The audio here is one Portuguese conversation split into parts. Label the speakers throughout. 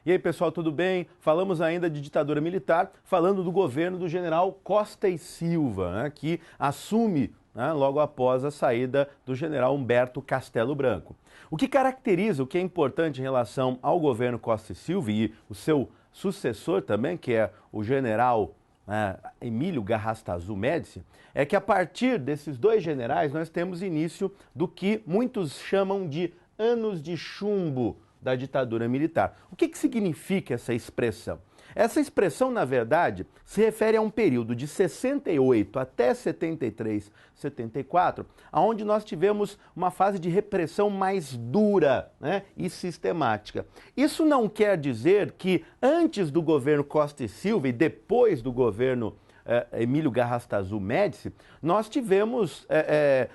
Speaker 1: E aí, pessoal, tudo bem? Falamos ainda de ditadura militar, falando do governo do general Costa e Silva, né, que assume, né, logo após a saída do general Humberto Castelo Branco. O que caracteriza, o que é importante em relação ao governo Costa e Silva e o seu sucessor também, que é o general Emílio Garrastazu Médici, é que a partir desses dois generais nós temos início do que muitos chamam de anos de chumbo da ditadura militar. O que significa essa expressão? Essa expressão, na verdade, se refere a um período de 68 até 73, 74, onde nós tivemos uma fase de repressão mais dura, né, e sistemática. Isso não quer dizer que antes do governo Costa e Silva e depois do governo Emílio Garrastazu Médici, nós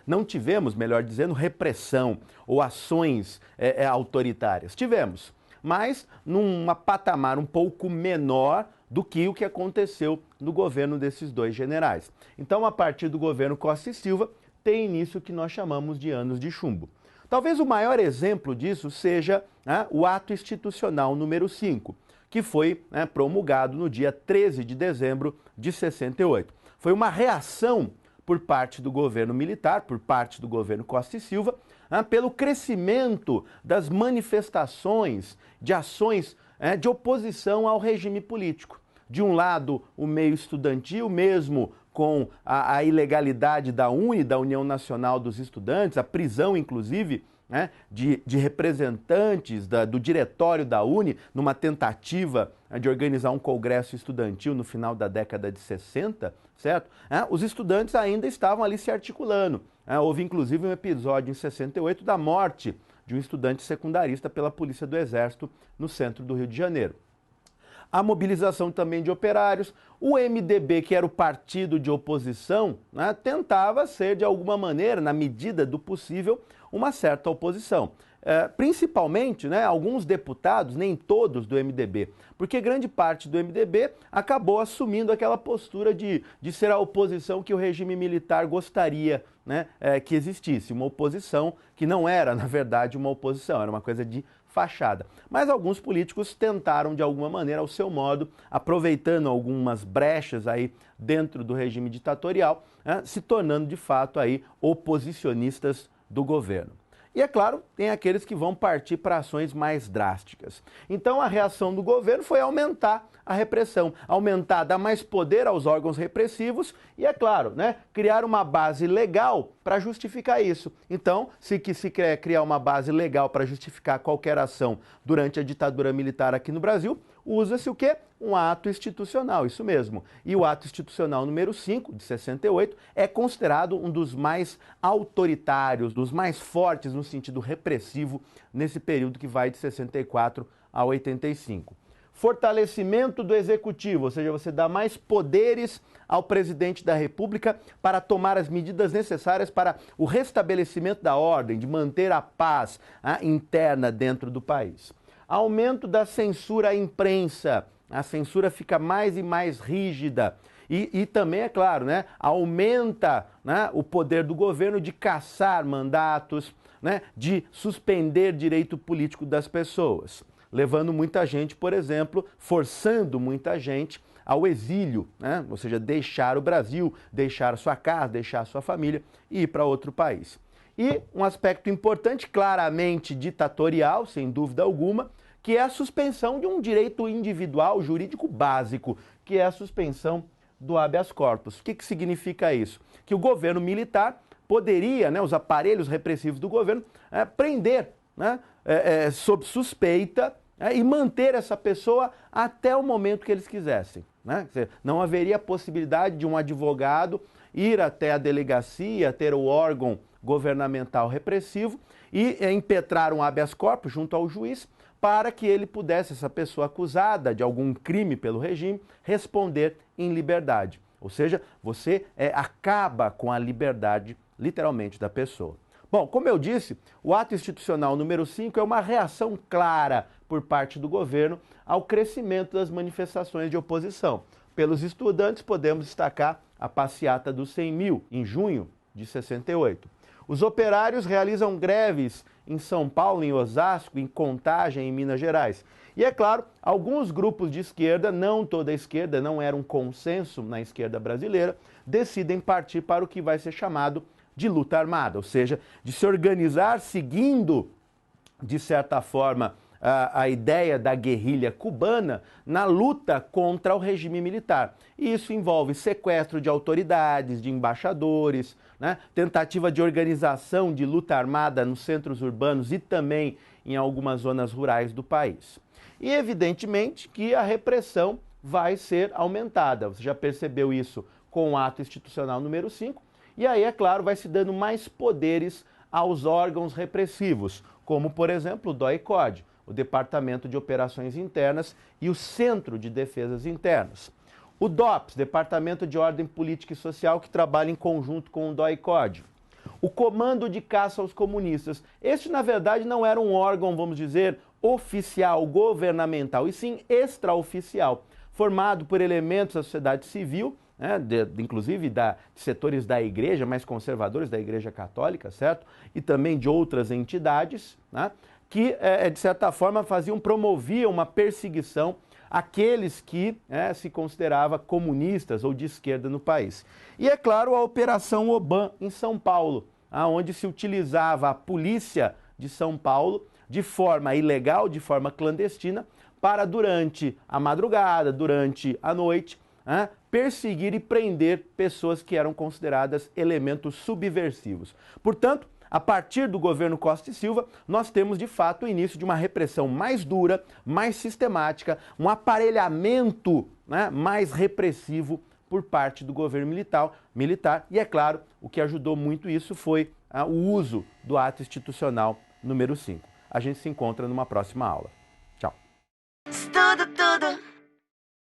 Speaker 1: não tivemos, melhor dizendo, repressão ou ações autoritárias. Tivemos, mas num patamar um pouco menor do que o que aconteceu no governo desses dois generais. Então, a partir do governo Costa e Silva, tem início o que nós chamamos de anos de chumbo. Talvez o maior exemplo disso seja o Ato Institucional número 5, que foi promulgado no dia 13 de dezembro de 68. Foi uma reação por parte do governo militar, por parte do governo Costa e Silva, pelo crescimento das manifestações, de ações de oposição ao regime político. De um lado, o meio estudantil, mesmo com a ilegalidade da UNE, da União Nacional dos Estudantes, a prisão, inclusive, de representantes do diretório da UNE, numa tentativa de organizar um congresso estudantil no final da década de 60, certo? Os estudantes ainda estavam ali se articulando. Houve inclusive um episódio em 68 da morte de um estudante secundarista pela Polícia do Exército no centro do Rio de Janeiro. A mobilização também de operários. O MDB, que era o partido de oposição, tentava ser, de alguma maneira, na medida do possível, uma certa oposição. Principalmente, alguns deputados, nem todos do MDB, porque grande parte do MDB acabou assumindo aquela postura de ser a oposição que o regime militar gostaria que existisse. Uma oposição que não era, na verdade, uma oposição, era uma coisa de fachada. Mas alguns políticos tentaram, de alguma maneira, ao seu modo, aproveitando algumas brechas aí dentro do regime ditatorial, se tornando, de fato, aí oposicionistas do governo. E, é claro, tem aqueles que vão partir para ações mais drásticas. Então, a reação do governo foi aumentar a repressão, dar mais poder aos órgãos repressivos e, é claro, criar uma base legal para justificar isso. Então, se quer criar uma base legal para justificar qualquer ação durante a ditadura militar aqui no Brasil, usa-se o quê? Um ato institucional, isso mesmo. E o ato institucional número 5, de 68, é considerado um dos mais autoritários, dos mais fortes no sentido repressivo, nesse período que vai de 64 a 85. Fortalecimento do executivo, ou seja, você dá mais poderes ao presidente da República para tomar as medidas necessárias para o restabelecimento da ordem, de manter a paz interna dentro do país. Aumento da censura à imprensa, a censura fica mais e mais rígida. E também, é claro, aumenta o poder do governo de cassar mandatos, de suspender direito político das pessoas, levando muita gente, por exemplo, forçando muita gente ao exílio, ou seja, deixar o Brasil, deixar sua casa, deixar sua família e ir para outro país. E um aspecto importante, claramente ditatorial, sem dúvida alguma, que é a suspensão de um direito individual jurídico básico, que é a suspensão do habeas corpus. O que significa isso? Que o governo militar poderia, os aparelhos repressivos do governo, prender sob suspeita e manter essa pessoa até o momento que eles quisessem. Não haveria possibilidade de um advogado ir até a delegacia, ter o órgão governamental repressivo e impetrar um habeas corpus junto ao juiz para que ele pudesse, essa pessoa acusada de algum crime pelo regime, responder em liberdade. Ou seja, você acaba com a liberdade, literalmente, da pessoa. Bom, como eu disse, o ato institucional número 5 é uma reação clara por parte do governo ao crescimento das manifestações de oposição. Pelos estudantes, podemos destacar a passeata dos 100 mil, em junho de 68. Os operários realizam greves em São Paulo, em Osasco, em Contagem, em Minas Gerais. E é claro, alguns grupos de esquerda, não toda a esquerda, não era um consenso na esquerda brasileira, decidem partir para o que vai ser chamado de luta armada, ou seja, de se organizar seguindo, de certa forma, a ideia da guerrilha cubana na luta contra o regime militar. E isso envolve sequestro de autoridades, de embaixadores, né? Tentativa de organização de luta armada nos centros urbanos e também em algumas zonas rurais do país. E evidentemente que a repressão vai ser aumentada. Você já percebeu isso com o ato institucional número 5. E aí, é claro, vai se dando mais poderes aos órgãos repressivos, como, por exemplo, o DOI-CODE, o Departamento de Operações Internas e o Centro de Defesas Internas. O DOPS, Departamento de Ordem Política e Social, que trabalha em conjunto com o DOI-CODE. O Comando de Caça aos Comunistas. Este, na verdade, não era um órgão, vamos dizer, oficial, governamental, e sim extraoficial, formado por elementos da sociedade civil, né, inclusive de setores da igreja, mais conservadores da Igreja Católica, certo? E também de outras entidades, né, que, de certa forma, promoviam uma perseguição àqueles que se considerava comunistas ou de esquerda no país. E, é claro, a Operação Oban em São Paulo, onde se utilizava a polícia de São Paulo de forma ilegal, de forma clandestina, para durante a madrugada, durante a noite, perseguir e prender pessoas que eram consideradas elementos subversivos. Portanto, a partir do governo Costa e Silva, nós temos de fato o início de uma repressão mais dura, mais sistemática, um aparelhamento mais repressivo por parte do governo militar. E é claro, o que ajudou muito isso foi o uso do ato institucional número 5. A gente se encontra numa próxima aula.